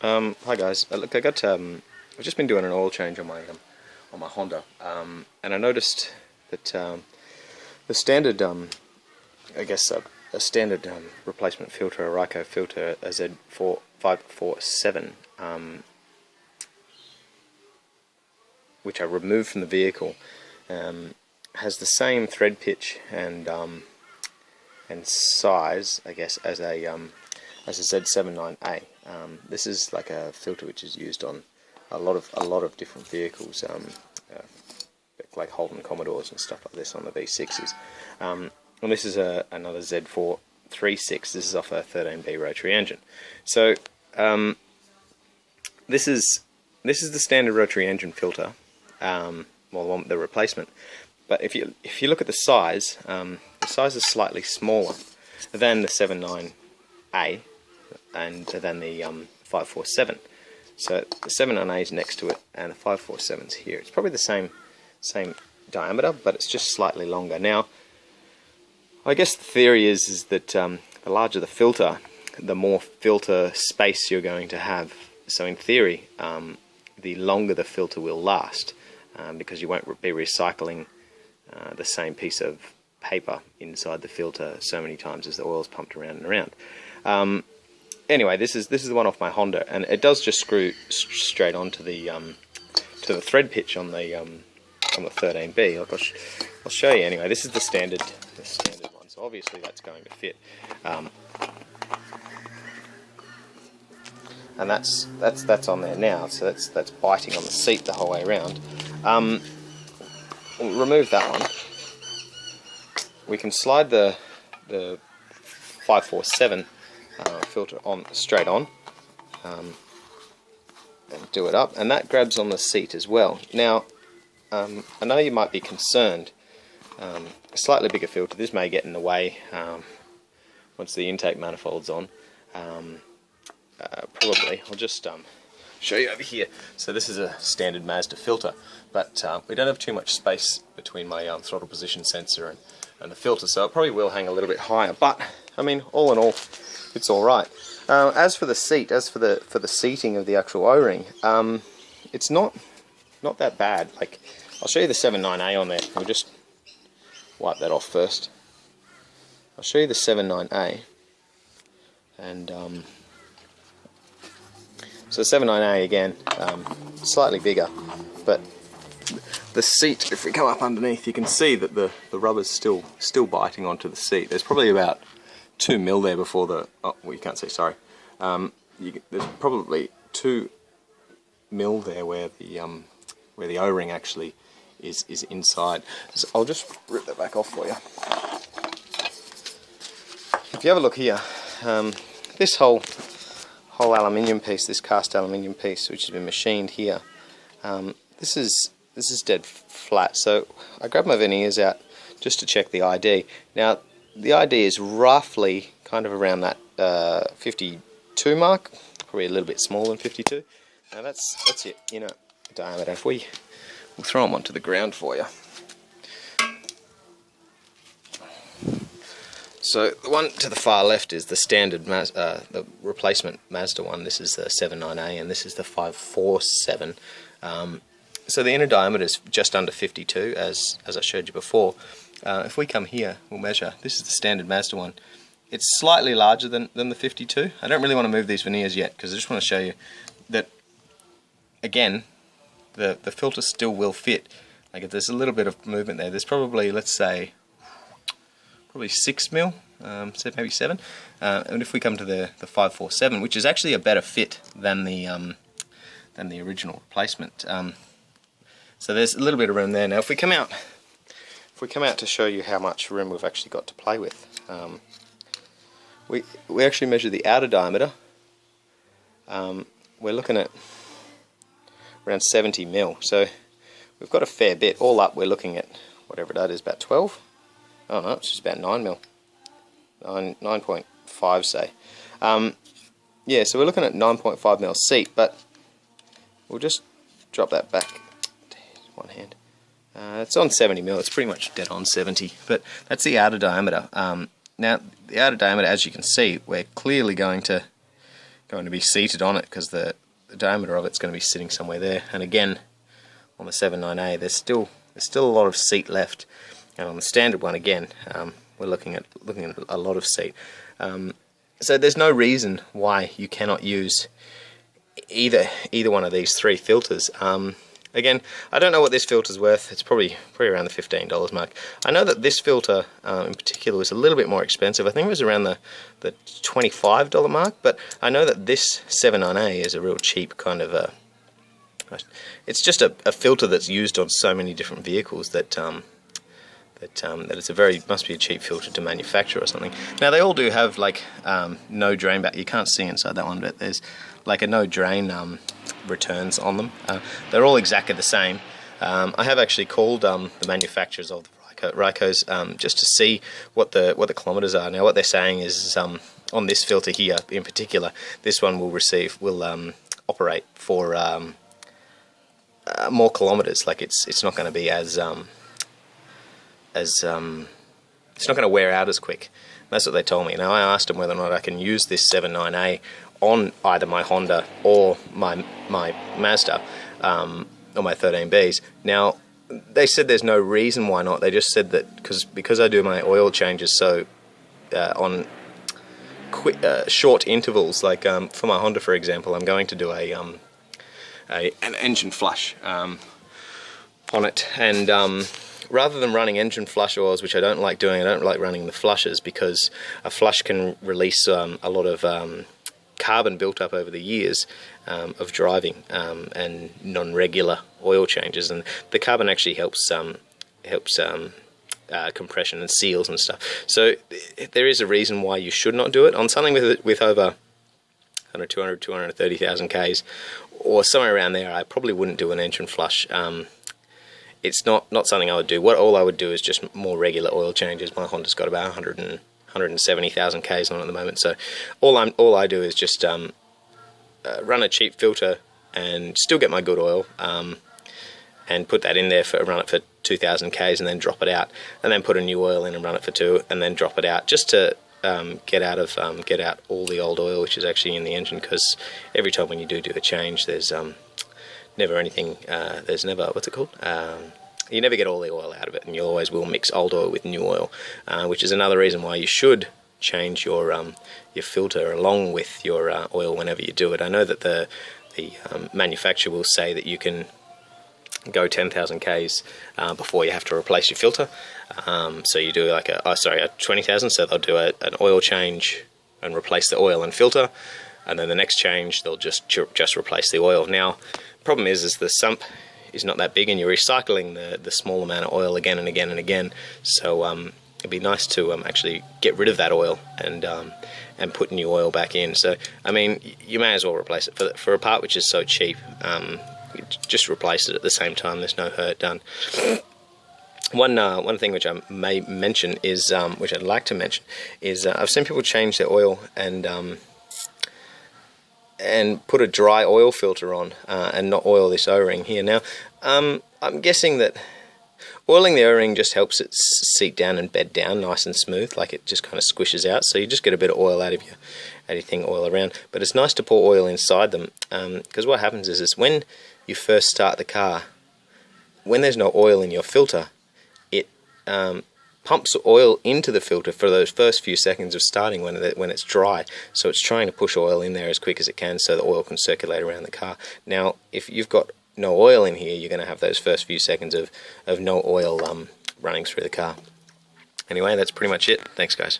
Hi guys. Look, I've just been doing an oil change on my Honda, and I noticed that the standard, a standard replacement filter, a Ryco filter, a Z547, which I removed from the vehicle, has the same thread pitch and size, I guess, as a Z79A. This is like a filter which is used on a lot of different vehicles, like Holden Commodores and stuff like this on the V6s. And this is another Z436. This is off a 13B Rotary engine. So this is the standard Rotary engine filter, well, the replacement. But if you look at the size is slightly smaller than the 79A and than the 547. So the 79A is next to it, and the 547 is here. It's probably the same diameter, but it's just slightly longer. Now, I guess the theory is that the larger the filter, the more filter space you're going to have. So in theory, the longer the filter will last, because you won't be recycling the same piece of paper inside the filter so many times as the oil's pumped around and around. Anyway, this is the one off my Honda, and it does just screw straight onto the thread pitch on the 13B. I'll show you anyway. This is the standard one, so obviously that's going to fit. And that's on there now, so that's biting on the seat the whole way around. We'll remove that one. We can slide the 547 filter on straight on, and do it up, and that grabs on the seat as well. Now, I know you might be concerned. A slightly bigger filter, this may get in the way once the intake manifold's on. Probably. I'll just show you over here. So this is a standard Mazda filter, but we don't have too much space between my throttle position sensor and the filter, so it probably will hang a little bit higher. But I mean, all in all, it's all right. As for the seat, for the seating of the actual O-ring, it's not that bad. Like, I'll show you the 79A on there. We'll just wipe that off first. I'll show you the 79A, and so 79A again, slightly bigger, but the seat, if we come up underneath, you can see that the rubber's still biting onto the seat. There's probably about 2 mil there before the, oh, well, you can't see, sorry. There's probably 2 mil there where the O-ring actually is inside. So I'll just rip that back off for you. If you have a look here, this whole aluminium piece, this cast aluminium piece, which has been machined here, this is dead flat. So I grabbed my veneers out just to check the ID. Now, the ID is roughly kind of around that 52 mark, probably a little bit smaller than 52. Now that's it, you know, diameter. We'll throw them onto the ground for you. So the one to the far left is the standard the replacement Mazda one. This is the 79A, and this is the 547. So the inner diameter is just under 52, as I showed you before. If we come here, we'll measure. This is the standard Mazda one. It's slightly larger than the 52. I don't really want to move these veneers yet, because I just want to show you that, again, the filter still will fit. Like, if there's a little bit of movement there, there's probably, let's say, probably 6 mil, so maybe 7. And if we come to the 547, which is actually a better fit than the original replacement, so there's a little bit of room there. Now, if we come out to show you how much room we've actually got to play with, we actually measure the outer diameter. We're looking at around 70 mil, so we've got a fair bit. All up, we're looking at whatever that is, about 12. Oh no, it's just about 9 mil, 9.5 say. Yeah, so we're looking at 9.5 mil seat, but we'll just drop that back. One hand. It's on 70 mil. It's pretty much dead on 70, but that's the outer diameter. Now, the outer diameter, as you can see, we're clearly going to going to be seated on it, because the diameter of it's going to be sitting somewhere there. And again, on the 79A, there's still a lot of seat left, and on the standard one, again, we're looking at a lot of seat. So there's no reason why you cannot use either one of these three filters. Again, I don't know what this filter's worth. It's probably around the $15 mark. I know that this filter in particular was a little bit more expensive. I think it was around the $25 mark, but I know that this 79A is a real cheap kind of it's just a filter that's used on so many different vehicles that it's must be a cheap filter to manufacture or something. Now they all do have like no drain back. You can't see inside that one, but there's like a no drain returns on them. They're all exactly the same. I have actually called the manufacturers of the Rycos just to see what the kilometers are. Now what they're saying is on this filter here in particular, this one will operate for more kilometers. Like it's not going to be as it's not going to wear out as quick. That's what they told me. Now I asked them whether or not I can use this 79A on either my Honda or my Mazda or my 13Bs. Now they said there's no reason why not. They just said that because I do my oil changes so on short intervals, like for my Honda for example, I'm going to do an engine flush on it, and rather than running engine flush oils, which I don't like doing, I don't like running the flushes, because a flush can release a lot of carbon built up over the years of driving and non-regular oil changes, and the carbon actually helps compression and seals and stuff. So there is a reason why you should not do it on something with over 230,000 Ks or somewhere around there. I probably wouldn't do an engine flush. It's not something I would do. All I would do is just more regular oil changes. My Honda's got about 170,000 Ks on at the moment, so all I do is just run a cheap filter and still get my good oil, and put that in there run it for 2,000 Ks and then drop it out, and then put a new oil in and run it for 2 and then drop it out, just to get out all the old oil which is actually in the engine, because every time when you do a change, there's never anything, there's never, what's it called? You never get all the oil out of it, and you always will mix old oil with new oil, which is another reason why you should change your filter along with your oil whenever you do it. I know that the manufacturer will say that you can go 10,000 Ks before you have to replace your filter. So you do like a 20,000, so they'll do an oil change and replace the oil and filter, and then the next change they'll just replace the oil. Now the problem is the sump is not that big, and you're recycling the small amount of oil again and again and again. So it'd be nice to actually get rid of that oil and put new oil back in. So I mean, you may as well replace it for a part which is so cheap. Just replace it at the same time. There's no hurt done. One thing which I may mention is which I'd like to mention is I've seen people change their oil and put a dry oil filter on and not oil this O-ring here. Now I'm guessing that oiling the O-ring just helps it seat down and bed down nice and smooth, like it just kind of squishes out, so you just get a bit of oil out of your thing, oil around. But it's nice to pour oil inside them, because what happens is when you first start the car, when there's no oil in your filter, it pumps oil into the filter for those first few seconds of starting when it's dry. So it's trying to push oil in there as quick as it can so the oil can circulate around the car. Now if you've got no oil in here, you're going to have those first few seconds of no oil running through the car. Anyway, that's pretty much it. Thanks guys.